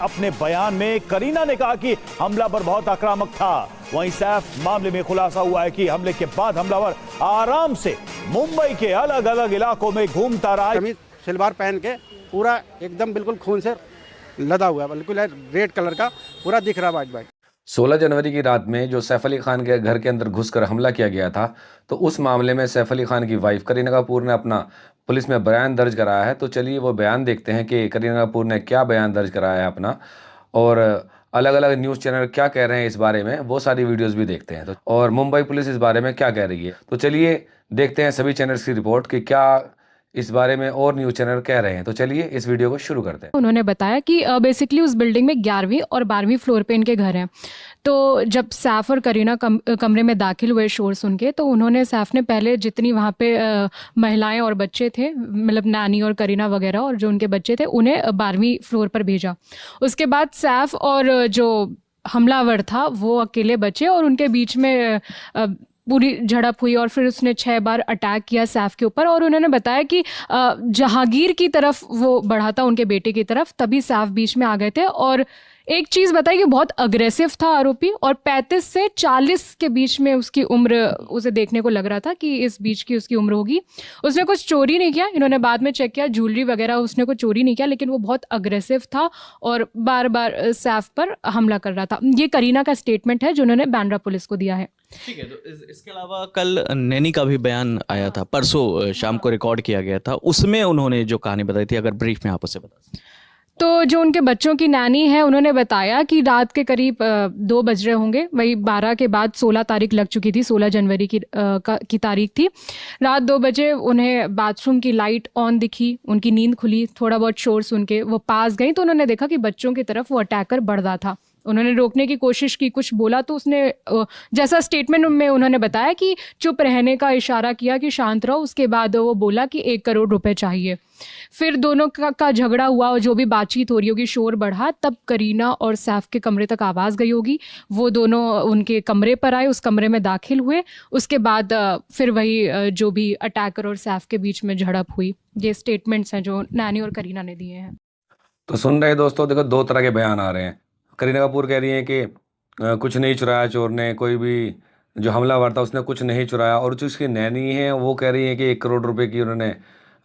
अपने बयान में करीना ने कहा कि हमलावर बहुत आक्रामक था। वहीं सैफ मामले में खुलासा हुआ है कि हमले के बाद हमलावर आराम से मुंबई के अलग अलग इलाकों में घूमता रहा। सलवार पहन के पूरा एकदम बिल्कुल खून से लदा हुआ, बिल्कुल रेड कलर का पूरा दिख रहा वाइट वाइट। 16 जनवरी की रात में जो सैफ अली खान के घर के अंदर घुसकर हमला किया गया था, तो उस मामले में सैफ अली खान की वाइफ करीना कपूर ने अपना पुलिस में बयान दर्ज कराया है। तो चलिए वो बयान देखते हैं कि करीना कपूर ने क्या बयान दर्ज कराया है अपना, और अलग अलग न्यूज़ चैनल क्या कह रहे हैं इस बारे में, वो सारी वीडियोस भी देखते हैं। तो और मुंबई पुलिस इस बारे में क्या कह रही है, तो चलिए देखते हैं सभी चैनल्स की रिपोर्ट कि क्या इस बारे में और न्यूज़ चैनल कह रहे हैं। तो चलिए इस वीडियो को शुरू करते हैं। उन्होंने बताया कि बेसिकली उस बिल्डिंग में 11वीं और 12वीं फ्लोर पे इनके घर हैं। तो जब सैफ और करीना कमरे में दाखिल हुए शोर सुन के, तो उन्होंने सैफ ने पहले जितनी वहाँ पे महिलाएं और बच्चे थे, मतलब नानी और करीना वगैरह और जो उनके बच्चे थे, उन्हें 12वीं फ्लोर पर भेजा। उसके बाद सैफ और जो हमलावर था वो अकेले बचे और उनके बीच में पूरी झड़प हुई और फिर उसने 6 बार अटैक किया सैफ के ऊपर। और उन्होंने बताया कि जहांगीर की तरफ वो बढ़ा था, उनके बेटे की तरफ, तभी सैफ बीच में आ गए थे। और एक चीज़ बताई कि बहुत अग्रेसिव था आरोपी, और 35 से 40 के बीच में उसकी उम्र, उसे देखने को लग रहा था कि इस बीच की उसकी उम्र होगी। उसने कुछ चोरी नहीं किया, इन्होंने बाद में चेक किया, ज्वेलरी वगैरह उसने कुछ चोरी नहीं किया, लेकिन वो बहुत अग्रेसिव था और बार बार सैफ पर हमला कर रहा था। ये करीना का स्टेटमेंट है जो उन्होंने बांद्रा पुलिस को दिया है। ठीक है, तो इसके अलावा कल नैनी का भी बयान आया था, परसों शाम को रिकॉर्ड किया गया था, उसमें उन्होंने जो कहानी बताई थी, अगर ब्रीफ में आप उसे बता। तो जो उनके बच्चों की नानी है, उन्होंने बताया कि रात के करीब 2 बज रहे होंगे, वही 12 के बाद 16 तारीख लग चुकी थी, 16 जनवरी की तारीख थी। रात 2 बजे उन्हें बाथरूम की लाइट ऑन दिखी, उनकी नींद खुली, थोड़ा बहुत शोर सुन के वो पास गई, तो उन्होंने देखा कि बच्चों की तरफ वो अटैकर बढ़ रहा था। उन्होंने रोकने की कोशिश की, कुछ बोला तो उसने, जैसा स्टेटमेंट में उन्होंने बताया कि चुप रहने का इशारा किया कि शांत रहो। उसके बाद वो बोला कि 1 करोड़ रुपए चाहिए। फिर दोनों का झगड़ा हुआ और जो भी बातचीत हो रही होगी, शोर बढ़ा, तब करीना और सैफ के कमरे तक आवाज़ गई होगी। वो दोनों उनके कमरे पर आए, उस कमरे में दाखिल हुए। उसके बाद फिर वही जो भी अटैकर और सैफ के बीच में झड़प हुई। ये स्टेटमेंट्स हैं जो नैनी और करीना ने दिए हैं। तो सुन रहे दोस्तों, देखो 2 तरह के बयान आ रहे हैं। करीना कपूर कह रही है कि कुछ नहीं चुराया चोर ने, कोई भी जो हमलावर था उसने कुछ नहीं चुराया, और जो उसकी नैनी है वो कह रही है कि 1 करोड़ रुपए की उन्होंने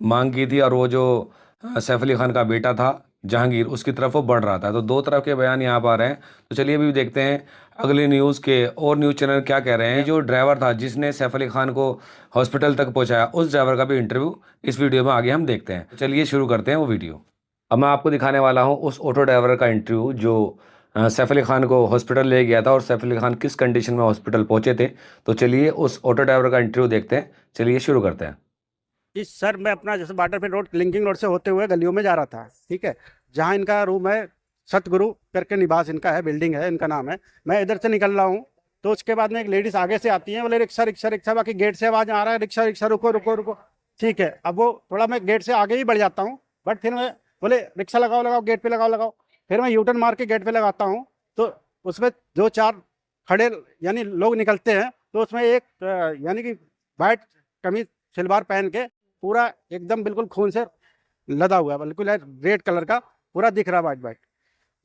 मांग की थी, और वो जो सैफ अली खान का बेटा था जहांगीर, उसकी तरफ वो बढ़ रहा था। तो 2 तरफ के बयान यहाँ पर आ रहे हैं। तो चलिए अभी देखते हैं अगली न्यूज़ के और न्यूज़ चैनल क्या कह रहे हैं। जो ड्राइवर था जिसने सैफ अली खान को हॉस्पिटल तक पहुँचाया, उस ड्राइवर का भी इंटरव्यू इस वीडियो में आगे हम देखते हैं। चलिए शुरू करते हैं वो वीडियो। अब मैं आपको दिखाने वाला हूँ उस ऑटो ड्राइवर का इंटरव्यू जो सैफ अली खान को हॉस्पिटल ले गया था, और सैफ अली खान किस कंडीशन में हॉस्पिटल पहुंचे थे। तो चलिए उस ऑटो ड्राइवर का इंटरव्यू देखते हैं। चलिए शुरू करते हैं। इस सर मैं अपना जैसे वाटरफेड रोड, लिंकिंग रोड से होते हुए गलियों में जा रहा था, ठीक है, जहाँ इनका रूम है, सतगुरु करके निवास इनका है, बिल्डिंग है, इनका नाम है। मैं इधर से निकल रहा हूँ, तो उसके बाद में एक लेडीज़ आगे से आती है, बोले रिक्शा रिक्शा रिक्शा, बाकी गेट से आवाज़ आ रहा है रिक्शा रिक्शा, रुको रुको रुको, ठीक है। अब वो थोड़ा मैं गेट से आगे ही बढ़ जाता हूँ, बट फिर मैं बोले रिक्शा लगाओ लगाओ, गेट पे लगाओ लगाओ। फिर मैं यूटर्न मार के गेट पे लगाता हूँ, तो उसमें 2-4 खड़े यानी लोग निकलते हैं। तो उसमें एक यानी कि वाइट कमीज सलवार पहन के पूरा एकदम बिल्कुल खून से लदा हुआ है, बिल्कुल रेड कलर का पूरा दिख रहा वाइट वाइट।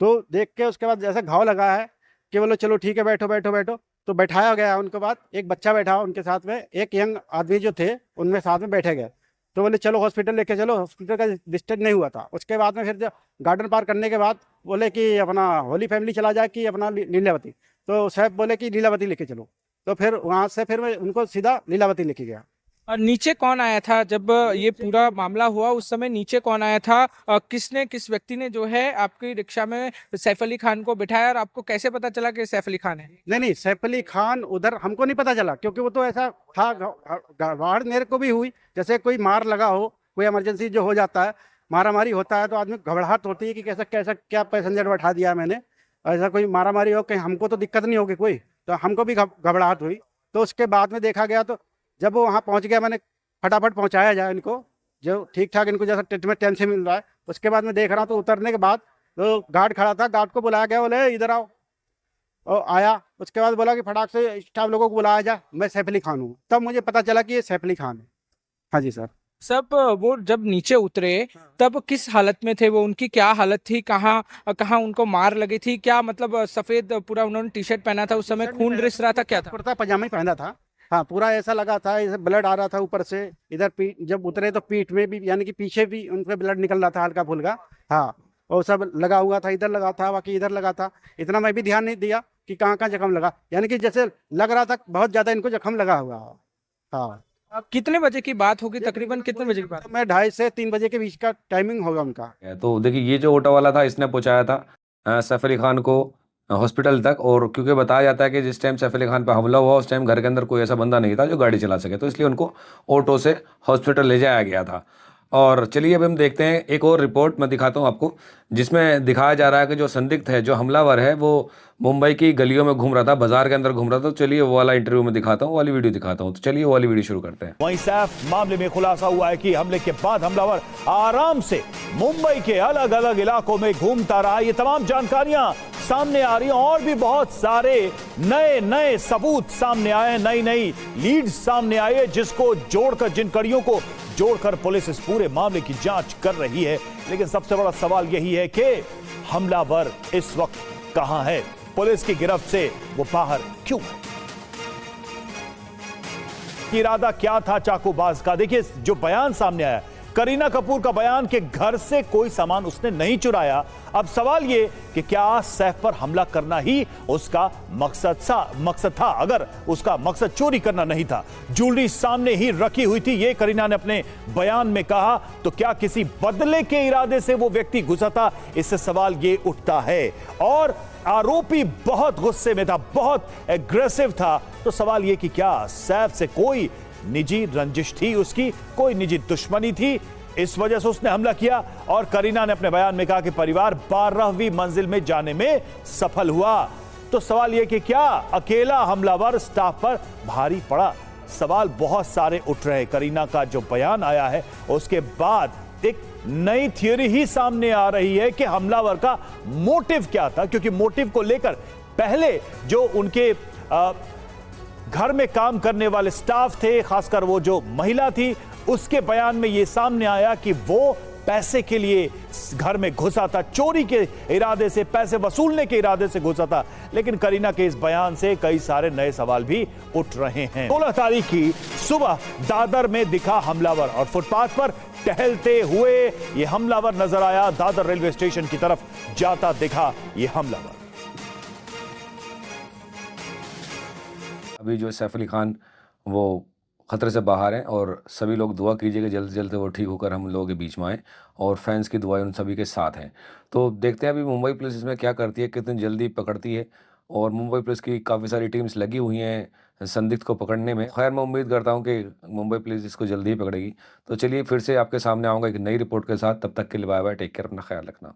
तो देख के उसके बाद जैसे घाव लगा है कि बोलो चलो ठीक है, बैठो बैठो बैठो, तो बैठाया गया। उनके बाद एक बच्चा बैठा, उनके साथ में एक यंग आदमी जो थे उनमें साथ में बैठे गए। तो बोले चलो हॉस्पिटल लेके चलो, हॉस्पिटल का डिस्टेंस नहीं हुआ था। उसके बाद में फिर जब गार्डन पार करने के बाद बोले कि अपना होली फैमिली चला जाए कि अपना लीलावती, तो साहब बोले कि लीलावती लेके चलो। तो फिर वहाँ से फिर मैं उनको सीधा लीलावती लेके गया। और नीचे कौन आया था जब ये पूरा मामला हुआ, उस समय नीचे कौन आया था? किसने, किस व्यक्ति ने जो है आपकी रिक्शा में सैफ अली खान को बिठाया, और आपको कैसे पता चला कि सैफ अली खान है? नहीं, सैफ अली खान उधर हमको नहीं पता चला, क्योंकि वो तो ऐसा था, गड़बड़ मेरे को भी हुई, जैसे कोई मार लगा हो, कोई इमरजेंसी जो हो जाता है, मारामारी होता है, तो आदमी घबराहट होती है कि कैसा कैसा क्या पैसेंजर बैठा दिया मैंने, ऐसा कोई मारामारी हो, कहीं हमको तो दिक्कत नहीं होगी कोई, तो हमको भी घबराहट हुई। तो उसके बाद में देखा गया, तो जब वो वहाँ पहुँच गया, मैंने फटाफट पहुँचाया जाए इनको, जो ठीक ठाक इनको जैसा ट्रीटमेंट टाइम से मिल रहा है। उसके बाद मैं देख रहा हूँ, तो उतरने के बाद तो गार्ड खड़ा था, गार्ड को बुलाया गया, बोले इधर आओ, और आया। उसके बाद बोला कि फटाक से स्टाफ लोगों को बुलाया जाए, मैं सैफ अली खान हूँ। तब मुझे पता चला कि ये सैफ अली खान है। हाँ जी सर। सब वो जब नीचे उतरे तब किस हालत में थे वो, उनकी क्या हालत थी, कहाँ कहाँ उनको मार लगी थी, क्या मतलब सफेद पूरा उन्होंने टी शर्ट पहना था, उस समय खून रिस रहा था, क्या था? कुर्ता पजामा ही पहना था। हाँ, पूरा ऐसा लगा था, ऐसे ब्लड आ रहा था ऊपर से, इधर पीठ जब उतरे तो पीठ में भी यानी कि पीछे भी उनके ब्लड निकल रहा था हल्का फुल्का। हाँ, और सब लगा हुआ था, इधर लगा था, बाकी इधर लगा था। इतना मैं भी ध्यान नहीं दिया कि कहाँ कहाँ जख्म लगा, यानी कि जैसे लग रहा था बहुत ज्यादा इनको जख्म लगा हुआ। हाँ, अब कितने बजे की बात होगी, तकरीबन कितने बजे की बात? मैं 2:30 से 3 बजे के बीच का टाइमिंग होगा उनका। तो देखिए ये जो ऑटो वाला था इसने पहुंचाया था सैफ अली खान को हॉस्पिटल तक, और क्योंकि बताया जाता है कि जिस टाइम सैफ अली खान पे हमला हुआ उस टाइम घर के अंदर कोई ऐसा बंदा नहीं था जो गाड़ी चला सके, तो इसलिए उनको ऑटो से हॉस्पिटल ले जाया गया था। और चलिए अब हम देखते हैं एक और रिपोर्ट मैं दिखाता हूं आपको, जिसमें दिखाया जा रहा है कि जो संदिग्ध है, जो हमलावर है, वो मुंबई की गलियों में घूम रहा था, बाजार के अंदर घूम रहा था। तो चलिए वो वाला इंटरव्यू में दिखाता हूँ, वाली वीडियो दिखाता हूँ। तो चलिए वो वाली वीडियो शुरू करते हैं। वहीं सैफ मामले में खुलासा हुआ है कि हमले के बाद हमलावर आराम से मुंबई के अलग अलग इलाकों में घूमता रहा। ये तमाम जानकारियां सामने आ रही हैं और भी बहुत सारे नए नए सबूत सामने आए, नई नई लीड सामने आई है, जिसको जोड़कर, जिन कड़ियों को जोड़कर पुलिस इस पूरे मामले की जांच कर रही है। लेकिन सबसे बड़ा सवाल यही है कि हमलावर इस वक्त कहां है, पुलिस की गिरफ्त से वो बाहर क्यों है, इरादा क्या था चाकूबाज का। देखिए जो बयान सामने आया, करीना कपूर का बयान कि घर से कोई सामान उसने नहीं चुराया। अब सवाल ये कि क्या सैफ पर हमला करना ही उसका मकसद था? अगर उसका मकसद चोरी करना नहीं था, ज्वेलरी सामने ही रखी हुई थी, ये करीना ने अपने बयान में कहा, तो क्या किसी बदले के इरादे से वो व्यक्ति घुसा था? इससे सवाल ये उठता है। और आरोपी बहुत गुस्से में था, बहुत एग्रेसिव था। तो सवाल ये कि क्या सैफ से कोई निजी रंजिश थी, उसकी कोई निजी दुश्मनी थी, इस वजह से उसने हमला किया? और करीना ने अपने बयान में कहा कि परिवार 12वीं मंजिल में जाने में सफल हुआ। तो सवाल यह कि क्या अकेला हमलावर स्टाफ पर भारी पड़ा? सवाल बहुत सारे उठ रहे हैं। करीना का जो बयान आया है उसके बाद एक नई थियोरी ही सामने आ रही है कि हमलावर का मोटिव क्या था, क्योंकि मोटिव को लेकर पहले जो उनके घर में काम करने वाले स्टाफ थे, खासकर वो जो महिला थी, उसके बयान में यह सामने आया कि वो पैसे के लिए घर में घुसा था, चोरी के इरादे से, पैसे वसूलने के इरादे से घुसा था। लेकिन करीना के इस बयान से कई सारे नए सवाल भी उठ रहे हैं। 16 तारीख की सुबह दादर में दिखा हमलावर और फुटपाथ पर टहलते हुए यह हमलावर नजर आया। दादर रेलवे स्टेशन की तरफ जाता दिखा यह हमलावर। अभी जो सैफ अली खान वो खतरे से बाहर हैं, और सभी लोग दुआ कीजिए कि जल्द से जल्द वो ठीक होकर हम लोगों के बीच में आए, और फैंस की दुआएं उन सभी के साथ हैं। तो देखते हैं अभी मुंबई पुलिस इसमें क्या करती है, कितनी जल्दी पकड़ती है। और मुंबई पुलिस की काफ़ी सारी टीम्स लगी हुई हैं संदिग्ध को पकड़ने में। खैर मैं उम्मीद करता हूं कि मुंबई पुलिस इसको जल्दी ही पकड़ेगी। तो चलिए फिर से आपके सामने आऊँगा एक नई रिपोर्ट के साथ। तब तक के लिए बाय बाय, टेक केयर, अपना ख्याल रखना।